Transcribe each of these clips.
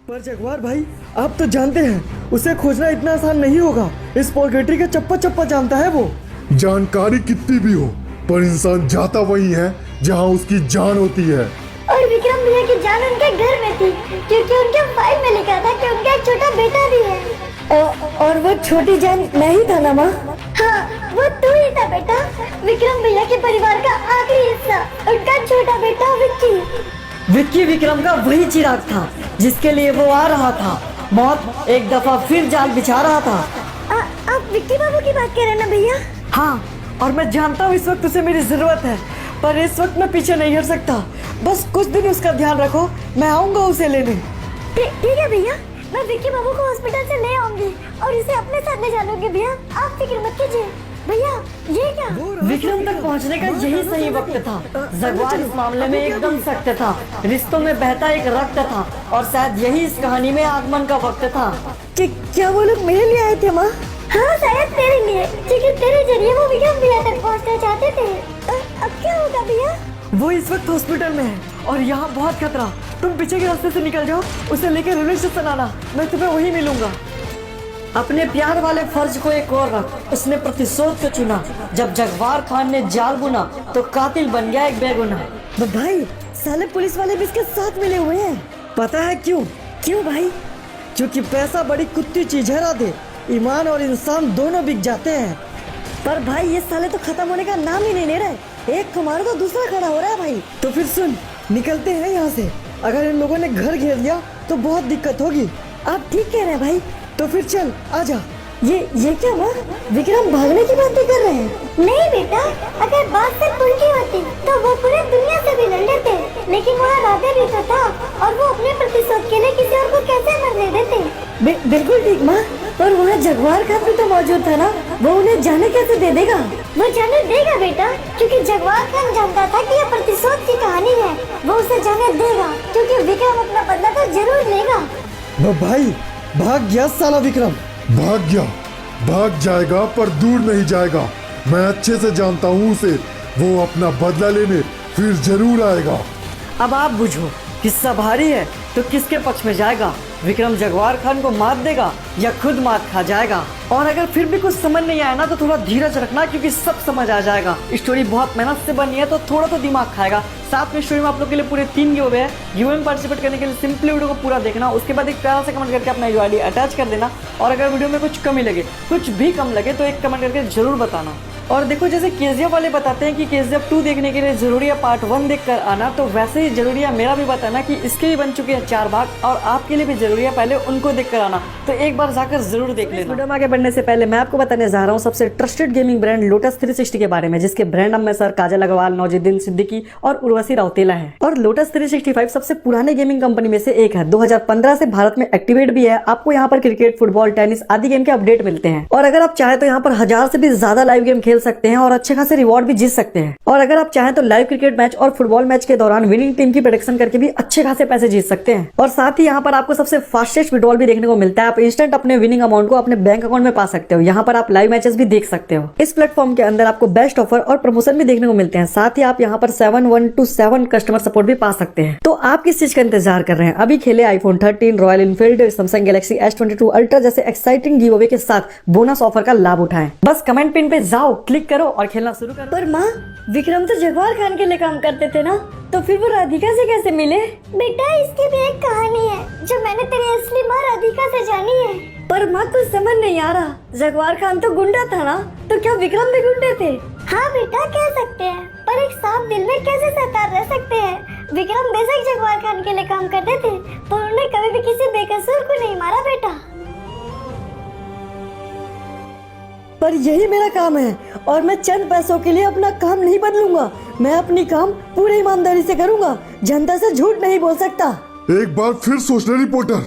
पर जगवार भाई, आप तो जानते हैं उसे खोजना इतना आसान नहीं होगा। इस पोर्ट्रेटरी का चप्पा चप्पा जानता है वो। जानकारी कितनी भी हो, पर इंसान जाता वही है जहाँ उसकी जान होती है। और विक्रम भैया की जान उनके घर में थी, क्योंकि उनके फाइल में लिखा था कि उनका एक छोटा बेटा भी है। और वो छोटी जान मैं ही था ना माँ? हाँ, वो तू ही था बेटा। विक्रम भैया के परिवार का आखिरी हिस्सा, उनका छोटा बेटा विक्की। विक्की विक्रम का वही चिराग था जिसके लिए वो आ रहा था। मौत एक दफा फिर जाल बिछा रहा था। आप विक्की बाबू की बात कर रहे हैं ना भैया? हाँ, और मैं जानता हूँ इस वक्त उसे मेरी जरूरत है, पर इस वक्त मैं पीछे नहीं हट सकता। बस कुछ दिन उसका ध्यान रखो, मैं आऊंगा उसे लेने। ठीक है भैया, मैं विक्की बाबू को हॉस्पिटल से ले आऊंगी और इसे अपने साथ ले जाऊंगी भैया। आप फिक्र मत कीजिए भैया। ये क्या? विक्रम तक पहुंचने का यही सही वक्त था। जगवार इस मामले में एकदम सख्त था। रिश्तों में बहता एक रक्त था और शायद यही इस कहानी में आगमन का वक्त था। क्या वो लोग मेरे लिए आए थे माँ? हाँ, शायद तेरे लिए, क्योंकि तेरे जरिए वो विक्रम भैया तक पहुँचना चाहते थे। अब क्या होगा भैया? वो इस वक्त हॉस्पिटल में है और यहाँ बहुत खतरा। तुम पीछे के रास्ते से निकल जाओ, उसे लेकर रेलवे स्टेशन आना, मैं तुम्हें वहीं मिलूंगा। अपने प्यार वाले फर्ज को एक और रख। उसने प्रतिशोध को चुना। जब जगवार खान ने जाल बुना तो कातिल बन गया एक बेगुनाह। भाई, साले पुलिस वाले भी इसके साथ मिले हुए हैं। पता है क्यों? क्यों भाई? क्योंकि पैसा बड़ी कुत्ती चीज है राधे। ईमान और इंसान दोनों बिक जाते हैं। पर भाई, ये साले तो खत्म होने का नाम ही नहीं ले रहे। एक को मारो तो दूसरा खड़ा हो रहा है भाई। तो फिर सुन, निकलते हैं यहाँ से। अगर इन लोगों ने घर घेर लिया तो बहुत दिक्कत होगी। आप ठीक कह रहे हैं भाई। तो फिर चल, आजा। ये क्या हुआ? विक्रम भागने की बातें कर रहे हैं। नहीं बेटा, अगर बात सिर्फ उनकी होती तो वो पूरे दुनिया से भी लड़ लेते, लेकिन वहाँ राधे भी तो था और वो अपने प्रतिशोध के लिए किसी और को कैसे मरने देते? बिल्कुल ठीक माँ, पर वहाँ जगवार खान भी तो मौजूद था ना। वो उन्हें जाने कैसे दे देगा? वो जाने देगा बेटा, क्योंकि जगवार खान जानता था कि यह प्रतिशोध की कहानी है। वो उसे जाने देगा क्योंकि विक्रम अपना बदला तो जरूर लेगा। भाई, भाग गया साला विक्रम। भाग गया, भाग जाएगा पर दूर नहीं जाएगा। मैं अच्छे से जानता हूँ उसे। वो अपना बदला लेने फिर जरूर आएगा। अब आप बुझो, किस्सा भारी है तो किसके पक्ष में जाएगा? विक्रम जगवार खान को मात देगा या खुद मात खा जाएगा? और अगर फिर भी कुछ समझ नहीं आया ना तो थोड़ा धीरज रखना, क्योंकि सब समझ आ जाएगा। स्टोरी बहुत मेहनत से बनी है तो थोड़ा तो दिमाग खाएगा। साथ में स्टोरी में आप लोग के लिए पूरे 3 गिव अवे है। गिव में पार्टिसिपेट करने के लिए सिंपली वीडियो को पूरा देखना, उसके बाद एक प्यारा से कमेंट करके अपना यूआईडी अटैच कर देना। और अगर वीडियो में कुछ कमी लगे, कुछ भी कम लगे, तो एक कमेंट करके जरूर बताना। और देखो, जैसे केजीएफ वाले बताते हैं कि केजीएफ 2 देखने के लिए जरूरी है पार्ट 1 देख कर आना, तो वैसे ही जरूरी है मेरा भी बताना कि इसके भी बन चुके हैं 4 भाग और आपके लिए भी जरूरी है पहले उनको देख कर आना। तो एक बार जाकर जरूर देख लेना। वीडियो में आगे बढ़ने से पहले मैं आपको बताने जा रहा हूँ सबसे ट्रस्टेड गेमिंग ब्रांड लोटस 360 के बारे में, जिसके ब्रांड अम्बेसडर काजल अग्रवाल, नौजुद्दीन सिद्दीकी और उर्वशी राउतेला है। और लोटस 365 सबसे पुराने गेमिंग कंपनी में से एक है। 2015 से भारत में एक्टिवेट भी है। आपको यहाँ पर क्रिकेट, फुटबॉल, टेनिस आदि गेम के अपडेट मिलते हैं। और अगर आप चाहे तो यहाँ पर 1000 से भी ज्यादा लाइव गेम खेल सकते हैं और अच्छे खासे रिवॉर्ड भी जीत सकते हैं। और अगर आप चाहें तो लाइव क्रिकेट मैच और फुटबॉल मैच के दौरान विनिंग टीम की प्रेडिक्शन करके भी अच्छे खासे पैसे जीत सकते हैं। और साथ ही यहाँ पर आपको सबसे फास्टेस्ट विड्रॉल भी देखने को मिलता है। आप इंस्टेंट अपने विनिंग अमाउंट को अपने बैंक अकाउंट में पा सकते हो। यहाँ पर आप लाइव मैचेस भी देख सकते हो। इस प्लेटफॉर्म के अंदर आपको बेस्ट ऑफर और प्रमोशन भी देखने को मिलते हैं। साथ ही आप यहाँ पर 7127 कस्टमर सपोर्ट भी पा सकते हैं। तो आप किस चीज का इंतजार कर रहे हैं? अभी खेले iPhone 13, royal Enfield, Samsung Galaxy S22 ultra जैसे एक्साइटिंग गिव अवे के साथ बोनस ऑफर का लाभ उठाएं। बस कमेंट पिन पे जाओ, क्लिक करो और खेलना शुरू करो। पर माँ, विक्रम तो जगवार खान के लिए काम करते थे ना, तो फिर वो राधिका से कैसे मिले? बेटा, इसकी भी एक कहानी है जो मैंने तेरी असली माँ राधिका से जानी है। पर माँ, कुछ समझ नहीं आ रहा। जगवार खान तो गुंडा था ना, तो क्या विक्रम भी गुंडे थे? हाँ बेटा, कह सकते हैं, पर एक साफ दिल में कैसे सरदार रह सकते हैं? विक्रम बेशक जगवार खान के लिए काम करते थे, पर उन्होंने कभी भी किसी बेकसूर को नहीं मारा बेटा। पर यही मेरा काम है और मैं चंद पैसों के लिए अपना काम नहीं बदलूंगा। मैं अपनी काम पूरी ईमानदारी से करूंगा। जनता से झूठ नहीं बोल सकता। एक बार फिर सोच ले रिपोर्टर।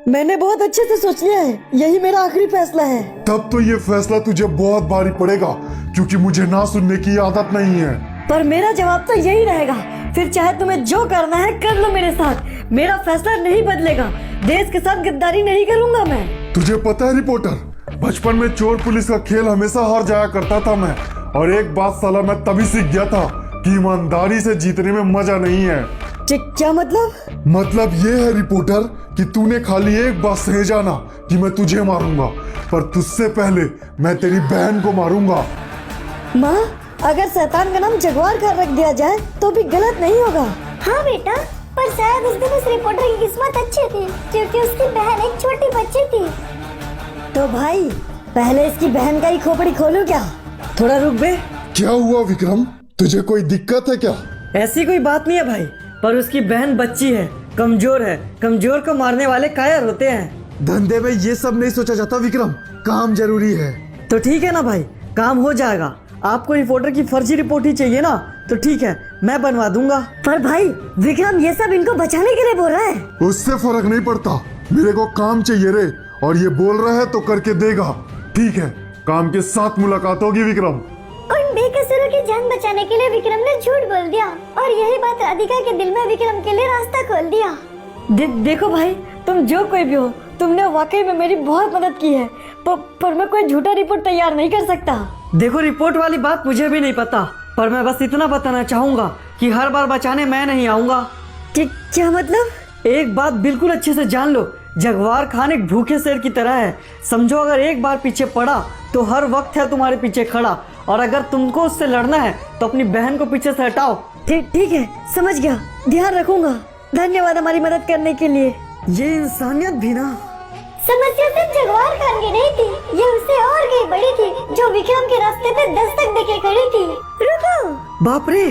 मैंने बहुत अच्छे से सोच लिया है। यही मेरा आखिरी फैसला है। तब तो ये फैसला तुझे बहुत भारी पड़ेगा, क्योंकि मुझे ना सुनने की आदत नहीं है। पर मेरा जवाब तो यही रहेगा। फिर चाहे तुम्हें जो करना है कर लो मेरे साथ। मेरा फैसला नहीं बदलेगा। देश के साथ गद्दारी नहीं करूंगा मैं। तुझे पता है रिपोर्टर, बचपन में चोर पुलिस का खेल हमेशा हार जाया करता था मैं। और एक बात साला मैं तभी सीख गया था कि ईमानदारी से जीतने में मजा नहीं है। क्या मतलब? मतलब ये है रिपोर्टर कि तूने खाली एक बात सह जाना कि मैं तुझे मारूंगा, पर तुझसे पहले मैं तेरी बहन को मारूंगा। माँ, अगर शैतान का नाम जगवार खान रख दिया जाए तो भी गलत नहीं होगा। हाँ बेटा, पर शायद उस दिन उस रिपोर्टर की किस्मत अच्छी थी क्योंकि उसकी बहन एक छोटी बच्ची थी। तो भाई पहले इसकी बहन का ही खोपड़ी खोलूं क्या? थोड़ा रुक बे। क्या हुआ विक्रम, तुझे कोई दिक्कत है क्या? ऐसी कोई बात नहीं है भाई, पर उसकी बहन बच्ची है, कमजोर है। कमजोर को मारने वाले कायर होते हैं। धंधे में ये सब नहीं सोचा जाता विक्रम, काम जरूरी है। तो ठीक है ना भाई, काम हो जाएगा। आपको रिपोर्टर की फर्जी रिपोर्ट ही चाहिए ना, तो ठीक है, मैं बनवा दूंगा। पर भाई विक्रम ये सब इनको बचाने के लिए बोल रहा है। उससे फर्क नहीं पड़ता, मेरे को काम चाहिए रे, और ये बोल रहा है तो करके देगा। ठीक है, काम के साथ मुलाकात होगी विक्रम। उन बेकसूरों की जान बचाने के लिए विक्रम ने झूठ बोल दिया और यही बात राधिका के दिल में विक्रम के लिए रास्ता खोल दिया। देखो भाई, तुम जो कोई भी हो, तुमने वाकई में मेरी बहुत मदद की है, पर मैं कोई झूठा रिपोर्ट तैयार नहीं कर सकता। देखो, रिपोर्ट वाली बात मुझे भी नहीं पता, पर मैं बस इतना बताना चाहूंगा कि हर बार बचाने मैं नहीं आऊंगा। क्या मतलब? एक बात बिल्कुल अच्छे से जान लो, जगवार खान एक भूखे शेर की तरह है। समझो, अगर एक बार पीछे पड़ा तो हर वक्त है तुम्हारे पीछे खड़ा, और अगर तुमको उससे लड़ना है तो अपनी बहन को पीछे से हटाओ। ठीक है, समझ गया, ध्यान रखूंगा। धन्यवाद हमारी मदद करने के लिए। ये इंसानियत भी ना। समस्या सिर्फ जगवार खान की नहीं थी, ये उससे और कहीं बड़ी थी जो विक्रम के रास्ते पे दस्तक देके खड़ी थी। रुको! बाप रे,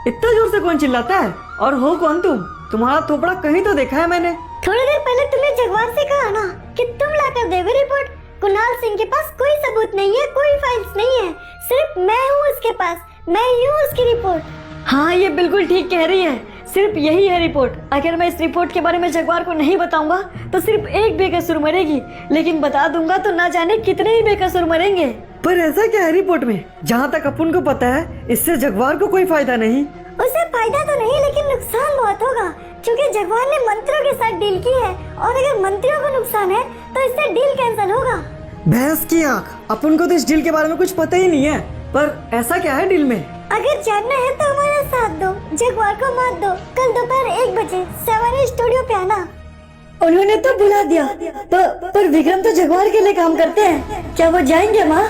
इतना जोर से कौन चिल्लाता है? और हो कौन तुम? तुम्हारा थोपड़ा कहीं तो देखा है मैंने। थोड़ी देर पहले तुमने जगवार से कहा ना कि तुम लाकर दोगे रिपोर्ट। कुणाल सिंह के पास कोई सबूत नहीं है, कोई फाइल्स नहीं है, सिर्फ मैं हूँ उसके पास, मैं ही हूँ उसकी रिपोर्ट। हाँ, ये बिल्कुल ठीक कह रही है, सिर्फ यही है रिपोर्ट। अगर मैं इस रिपोर्ट के बारे में जगवार को नहीं बताऊंगा तो सिर्फ एक बेकसूर मरेगी, लेकिन बता दूंगा तो ना जाने कितने ही बेकसूर मरेंगे। पर ऐसा क्या है रिपोर्ट में? जहाँ तक अपन को पता है, इससे जगवार को कोई फायदा नहीं। उसे फायदा तो नहीं, लेकिन नुकसान बहुत होगा, क्योंकि जगवार ने मंत्रियों के साथ डील की है, और अगर मंत्रियों को नुकसान है तो इससे डील कैंसिल होगा। भैंस की आँख, अपन को तो इस डील के बारे में कुछ पता ही नहीं है, पर ऐसा क्या है डील में? अगर जानना है तो हमारा साथ दो, जगवार को मात दो। कल दोपहर 1 बजे सवारी स्टूडियो पे आना। उन्होंने तो बुला दिया, पर विक्रम तो जगवार के लिए काम करते हैं। क्या वो जाएंगे माँ?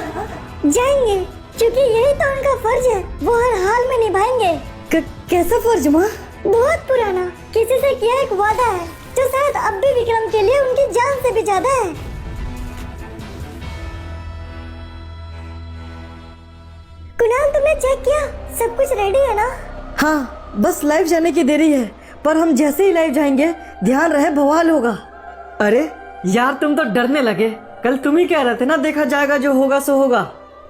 जाएंगे, क्योंकि यही तो उनका फर्ज है, वो हर हाल में निभाएंगे। कैसा फर्ज माँ? बहुत पुराना, किसी से किया एक वादा है जो शायद अब भी विक्रम के लिए उनकी जान से भी ज्यादा है। कुणाल, तुमने चेक किया? सब कुछ रेडी है ना? हाँ, बस लाइव जाने की देरी है, पर हम जैसे ही लाइव जाएंगे ध्यान रहे बवाल होगा। अरे यार, तुम तो डरने लगे। कल तुम ही कह रहे थे ना, देखा जाएगा, जो होगा सो होगा।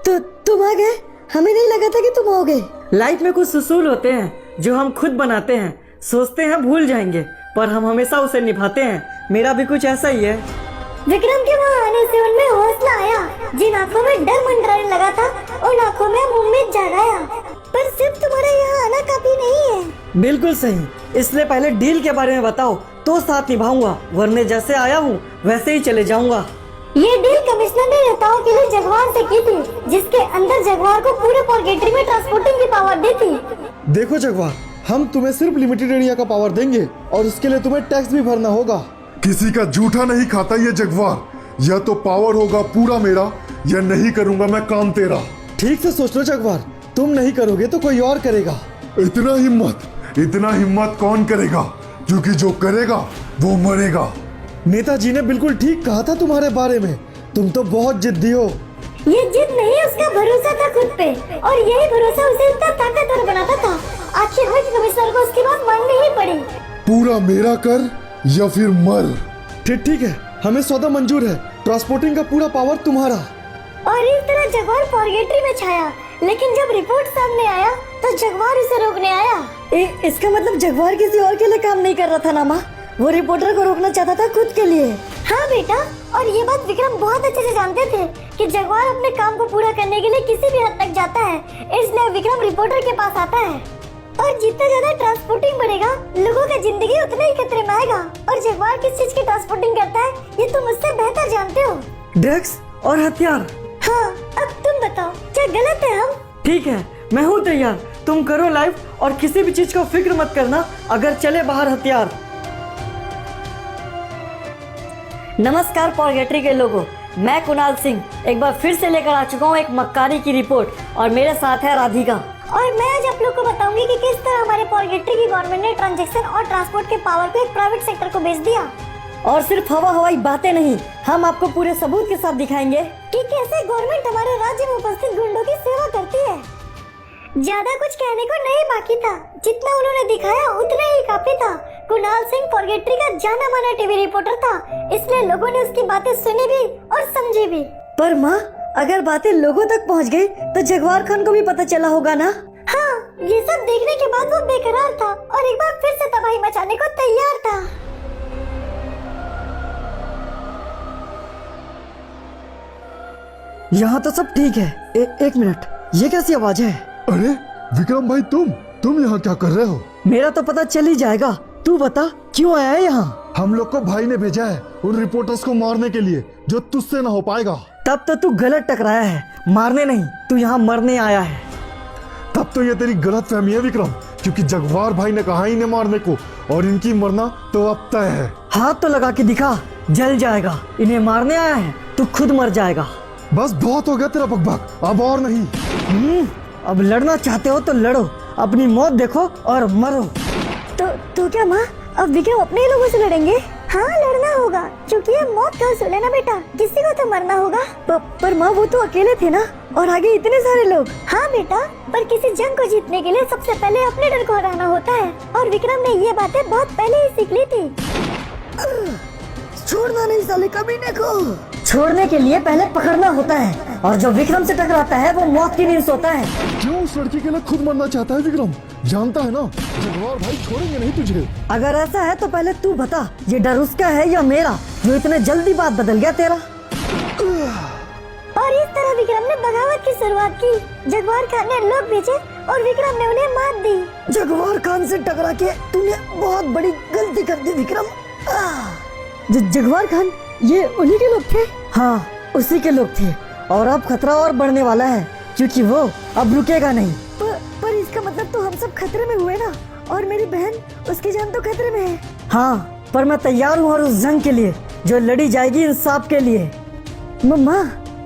तो तुम आ गए, हमें नहीं लगा था कि तुम आओगे। लाइफ में कुछ उसूल होते हैं जो हम खुद बनाते हैं, सोचते हैं भूल जाएंगे, पर हम हमेशा उसे निभाते हैं। मेरा भी कुछ ऐसा ही है। विक्रम के वहाँ आने से उनमें हौसला आया। जिन आँखों में डर मंडराने लगा था, उन आँखों में उम्मीद जगाया। पर सिर्फ तुम्हारा यहाँ आना काफी नहीं है। बिल्कुल सही, इसलिए पहले डील के बारे में बताओ तो साथ निभाऊंगा, वरने जैसे आया हूँ वैसे ही चले जाऊंगा। ये डील कमिश्नर ने नेताओं के लिए जगवार से की थी, जिसके अंदर जगवार को पूरे पॉर्गेटरी में ट्रांसपोर्टिंग की पावर दी थी। देखो जगवार, हम तुम्हें सिर्फ लिमिटेड एरिया का पावर देंगे, और उसके लिए तुम्हें टैक्स भी भरना होगा। किसी का झूठा नहीं खाता ये जगवार, या तो पावर होगा पूरा मेरा, या नहीं करूंगा मैं काम तेरा। ठीक से सोच लो जगवार, तुम नहीं करोगे तो कोई और करेगा। इतना हिम्मत कौन करेगा, क्योंकि जो करेगा वो मरेगा। नेताजी ने बिल्कुल ठीक कहा था तुम्हारे बारे में, तुम तो बहुत जिद्दी हो। ये जिद नहीं, उसका भरोसा था खुद पे, और यही भरोसा उसे इतना ताकतवर बनाता था। आखिर में कमिश्नर को उसकी बात माननी ही पड़ी। पूरा मेरा कर या फिर मर। ठीक है, हमें सौदा मंजूर है, ट्रांसपोर्टिंग का पूरा पावर तुम्हारा। और इस तरह जगवार पॉर्गेटरी में छाया, लेकिन जब रिपोर्ट सामने आया तो जगवार उसे रोकने आया। इसका मतलब जगवार किसी और के लिए काम नहीं कर रहा था ना माँ? वो रिपोर्टर को रोकना चाहता था खुद के लिए। हाँ बेटा, और ये बात विक्रम बहुत अच्छे से जानते थे कि जगवार अपने काम को पूरा करने के लिए किसी भी हद तक जाता है, इसलिए विक्रम रिपोर्टर के पास आता है। और जितना ज्यादा ट्रांसपोर्टिंग बढ़ेगा, लोगों का जिंदगी उतना ही खतरे में आएगा। और जगवार किस चीज की ट्रांसपोर्टिंग करता है, ये तुम मुझसे बेहतर जानते हो। ड्रग्स और हथियार। हाँ, अब तुम बताओ, क्या गलत है हम? ठीक है, मैं हूँ तैयार, तुम करो लाइव और किसी भी चीज का फिक्र मत करना अगर चले बाहर हथियार। नमस्कार पॉर्गेटरी के लोगों, मैं कुणाल सिंह एक बार फिर से लेकर आ चुका हूँ एक मक्कारी की रिपोर्ट और मेरे साथ है राधिका। और मैं आज आप लोग को बताऊंगी कि किस तरह हमारे पॉर्गेटरी की गवर्नमेंट ने ट्रांजैक्शन और ट्रांसपोर्ट के पावर को एक प्राइवेट सेक्टर को बेच दिया। और सिर्फ हवाई बातें नहीं, हम आपको पूरे सबूत के साथ दिखाएंगे कि कैसे गवर्नमेंट हमारे राज्य में उपस्थित गुंडों की सेवा करती है। ज्यादा कुछ कहने को नहीं बाकी था, जितना उन्होंने दिखाया उतना ही काफी था। कुणाल सिंह पॉर्गेटरी का जाना माना टीवी रिपोर्टर था, इसलिए लोगों ने उसकी बातें सुनी भी और समझी भी। पर माँ, अगर बातें लोगों तक पहुँच गई तो जगवार खान को भी पता चला होगा ना। हाँ, ये सब देखने के बाद वो बेकरार था और एक बार फिर से तबाही मचाने को तैयार था। यहाँ तो सब ठीक है। एक मिनट, ये कैसी आवाज है? अरे विक्रम भाई, तुम यहाँ क्या कर रहे हो? मेरा तो पता चल ही जाएगा, तू बता क्यों आया है यहाँ? हम लोग को भाई ने भेजा है उन रिपोर्टर्स को मारने के लिए जो तुझसे ना हो पाएगा। तब तो तू गलत टकराया है, मारने नहीं, तू यहाँ मरने आया है। तब तो ये तेरी गलत फहमी है विक्रम, क्योंकि जगवार भाई ने कहा इन्हें मारने को और इनकी मरना तो अब तय है। हाथ तो लगा के दिखा, जल जाएगा। इन्हें मारने आया है, तू खुद मर जाएगा। बस बहुत हो गया तेरा बकबक, अब और नहीं। अब लड़ना चाहते हो तो लड़ो, अपनी मौत देखो और मरो। तो क्या माँ, अब विक्रम अपने ही लोगों से लड़ेंगे? हाँ, लड़ना होगा, क्योंकि ये मौत का उसूल है ना बेटा, किसी को तो मरना होगा। पर माँ, वो तो अकेले थे ना, और आगे इतने सारे लोग। हाँ बेटा, पर किसी जंग को जीतने के लिए सबसे पहले अपने डर को हराना होता है, और विक्रम ने ये बातें बहुत पहले ही सीख ली थी। छोड़ना नहीं साले कमीने को। छोड़ने के लिए पहले पकड़ना होता है, और जो विक्रम से टकराता है वो मौत की नींद सोता है। क्यों उस लड़की के लिए खुद मरना चाहता है विक्रम? जानता है ना जगवार भाई छोड़ेंगे नहीं तुझे। अगर ऐसा है तो पहले तू बता, ये डर उसका है या मेरा, जो इतने जल्दी बात बदल गया तेरा? और इस तरह विक्रम ने बगावत की शुरुआत की। जगवार खान ने लोग भेजे और विक्रम ने उन्हें मात दी। जगवार खान से टकरा के तूने बहुत बड़ी गलती कर दी विक्रम। जगवार खान ये उन्हीं के लोग थे? हाँ, उसी के लोग थे, और अब खतरा और बढ़ने वाला है, क्योंकि वो अब रुकेगा नहीं। पर इसका मतलब तो हम सब खतरे में हुए ना, और मेरी बहन, उसकी जान तो खतरे में है। हाँ, पर मैं तैयार हूँ और उस जंग के लिए जो लड़ी जाएगी इंसाफ के लिए। मम्मा,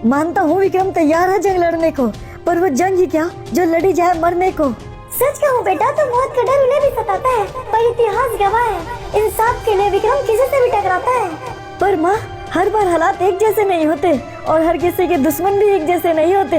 मानता हूँ विक्रम तैयार है जंग लड़ने को, पर वो जंग ही क्या जो लड़ी जाए मरने को। सच कहूँ बेटा, तो मौत का डर उन्हें भी सताता है, पर इतिहास गवाह है, इंसाफ के लिए विक्रम किसी से भी टकराता है। पर माँ, हर बार हालात एक जैसे नहीं होते, और हर किसी के दुश्मन भी एक जैसे नहीं होते।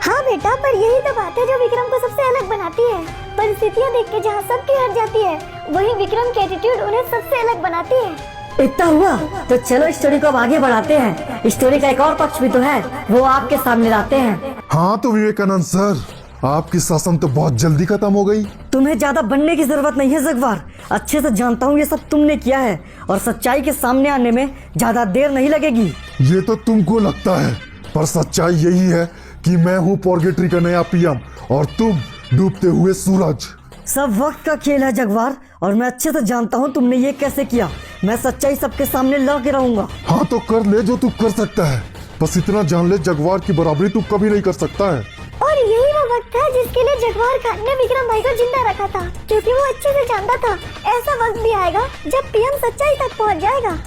हाँ बेटा, पर यही तो बात है जो विक्रम को सबसे अलग बनाती है। परिस्थितियाँ देख के जहाँ सबकी हट जाती है, वही विक्रम की एटीट्यूड उन्हें सबसे अलग बनाती है। इतना हुआ तो चलो स्टोरी को अब आगे बढ़ाते हैं। स्टोरी का एक और पक्ष भी तो है, वो आपके सामने लाते हैं। हाँ तो विवेकानंद सर, आपकी शासन तो बहुत जल्दी खत्म हो गई। तुम्हें ज्यादा बनने की जरूरत नहीं है जगवार, अच्छे से जानता हूँ ये सब तुमने किया है, और सच्चाई के सामने आने में ज्यादा देर नहीं लगेगी। ये तो तुमको लगता है, पर सच्चाई यही है कि मैं हूँ पॉर्गेटरी का नया पीएम और तुम डूबते हुए सूरज। सब वक्त का खेल है जगवार, और मैं अच्छे से जानता हूँ तुमने ये कैसे किया। मैं सच्चाई सबके सामने ला के रहूंगा। हाँ तो कर ले जो तू कर सकता है, बस इतना जान ले जगवार की बराबरी तू कभी नहीं कर सकता है। और यही वो वक्त था जिसके लिए जगवार खान ने विक्रम भाई को जिंदा रखा था, क्योंकि वो अच्छे से जानता था ऐसा वक्त भी आएगा जब पीएम सच्चाई तक पहुंच जाएगा।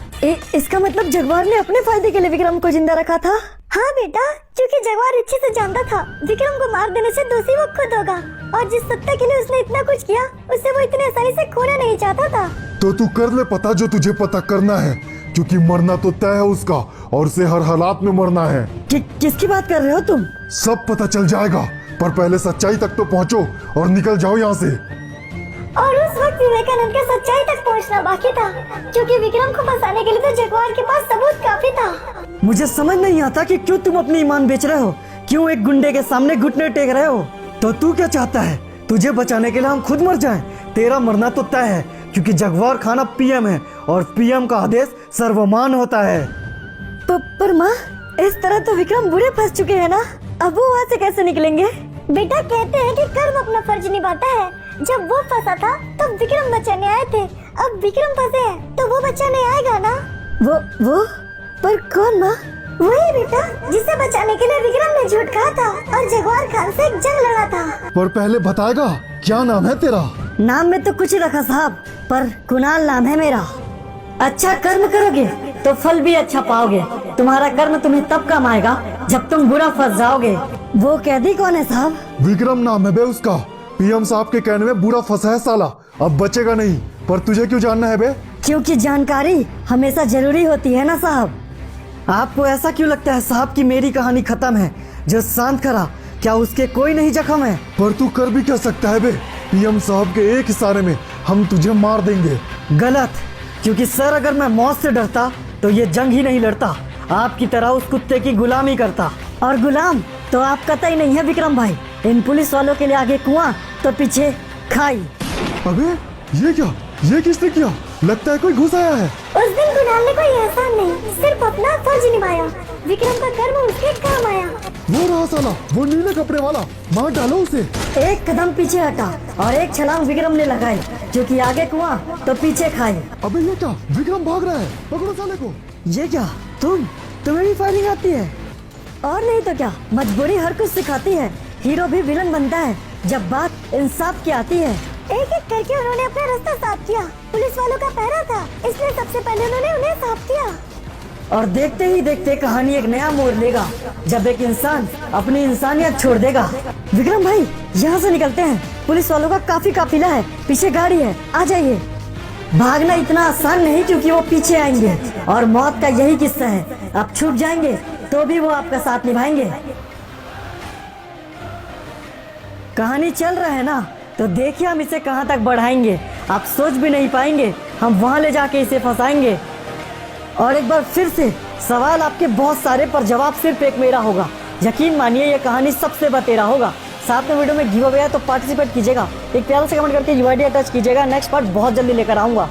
इसका मतलब जगवार ने अपने फायदे के लिए विक्रम को जिंदा रखा था? हाँ बेटा, क्योंकि जगवार अच्छे से जानता था विक्रम को मार देने से दोषी वो खुद होगा, और जिस सत्ता के लिए उसने इतना कुछ किया उसे वो इतनी आसानी से खोना नहीं चाहता था। तो तू कर ले पता जो तुझे पता करना है, क्योंकि मरना तो तय है उसका, और उसे हर हालात में मरना है। किसकी बात कर रहे हो तुम? सब पता चल जाएगा, पर पहले सच्चाई तक तो पहुँचो और निकल जाओ यहाँ से। और उस वक्त विवेकानंद का सच्चाई तक पहुंचना बाकी था, क्योंकि विक्रम को फंसाने के लिए तो जगवार के पास सबूत काफी था। मुझे समझ नहीं आता कि क्यों तुम अपनी ईमान बेच रहे हो, क्यों एक गुंडे के सामने घुटने टेक रहे हो। तो तू क्या चाहता है, तुझे बचाने के लिए हम खुद मर जाएं? तेरा मरना तो तय है, क्योंकि जगवार खान अब पीएम है, और पीएम का आदेश सर्वमान्य होता है। पर माँ, इस तरह तो विक्रम बुरे फंस चुके हैं ना, अब वो वहाँ से कैसे निकलेंगे? बेटा, कहते हैं कि कर्म अपना फर्ज निभाता है। जब वो फंसा था तब विक्रम बचाने आए थे, अब विक्रम फंसे हैं तो वो बचाने आएगा ना। वो पर कौन माँ? वही बेटा जिसे बचाने के लिए विक्रम ने झूठ कहा था और जगवार खान से एक जंग लड़ा था। पर पहले बताएगा क्या नाम है तेरा? नाम में तो कुछ रखा साहब, पर कुणाल नाम है मेरा। अच्छा कर्म करोगे तो फल भी अच्छा पाओगे। तुम्हारा कर्म तुम्हें तब काम आएगा जब तुम बुरा फंस जाओगे। वो कैदी कौन है साहब? विक्रम नाम है बे उसका। पीएम साहब के कहने में बुरा फंसा है साला, अब बचेगा नहीं। पर तुझे क्यों जानना है बे? क्योंकि जानकारी हमेशा जरूरी होती है ना साहब। आपको ऐसा क्यों लगता है साहब कि मेरी कहानी खत्म है? जो शांत करा, क्या उसके कोई नहीं जख्म है? पर तू कर भी क्या सकता है बे? पीएम साहब के एक इशारे में हम तुझे मार देंगे। गलत, क्योंकि सर अगर मैं मौत से डरता तो ये जंग ही नहीं लड़ता, आपकी तरह उस कुत्ते की गुलामी करता। और गुलाम तो आप कतई नहीं है विक्रम भाई। इन पुलिस वालों के लिए आगे कुआं तो पीछे खाई। अबे ये क्या? ये किसने किया? लगता है कोई घुस आया है। उस दिन कुणाल ने कोई एहसान नहीं, सिर्फ अपना फर्ज निभाया। विक्रम का कर्म उसके काम आया। वो रहा साला, वो नीले कपड़े वाला, मार डालो उसे। एक कदम पीछे हटा और एक छलांग विक्रम ने लगाई, जो कि आगे कुआं तो पीछे खाई। अबे ये क्या? विक्रम भाग रहा है, पकड़ो साले को। ये क्या तुम्हें भी फायरिंग आती है? और नहीं तो क्या, मजबूरी हर कुछ सिखाती है। हीरो भी विलन बनता है जब बात इंसाफ की आती है। एक एक करके उन्होंने अपना रास्ता साफ किया। पुलिस वालों का पहरा था, इसलिए सबसे पहले उन्होंने उन्हें साफ किया। और देखते ही देखते कहानी एक नया मोड़ लेगा जब एक इंसान अपनी इंसानियत छोड़ देगा। विक्रम भाई यहाँ से निकलते हैं, पुलिस वालों का काफी काफिला है, पीछे गाड़ी है, आ जाइए। भागना इतना आसान नहीं क्योंकि वो पीछे आएंगे और मौत का यही किस्सा है। आप छूट जाएंगे तो भी वो आपका साथ निभाएंगे। कहानी चल रहा है ना, तो देखिए हम इसे कहाँ तक बढ़ाएंगे। आप सोच भी नहीं पाएंगे हम वहाँ ले जाके इसे फंसाएंगे। और एक बार फिर से सवाल आपके बहुत सारे, पर जवाब सिर्फ एक मेरा होगा। यकीन मानिए ये कहानी सबसे बतेरा होगा। साथ में वीडियो में गिव अवे है तो पार्टिसिपेट कीजिएगा, एक प्यारा से कमेंट करके यूआईडी अटैच कीजिएगा। नेक्स्ट पार्ट बहुत जल्दी लेकर आऊंगा।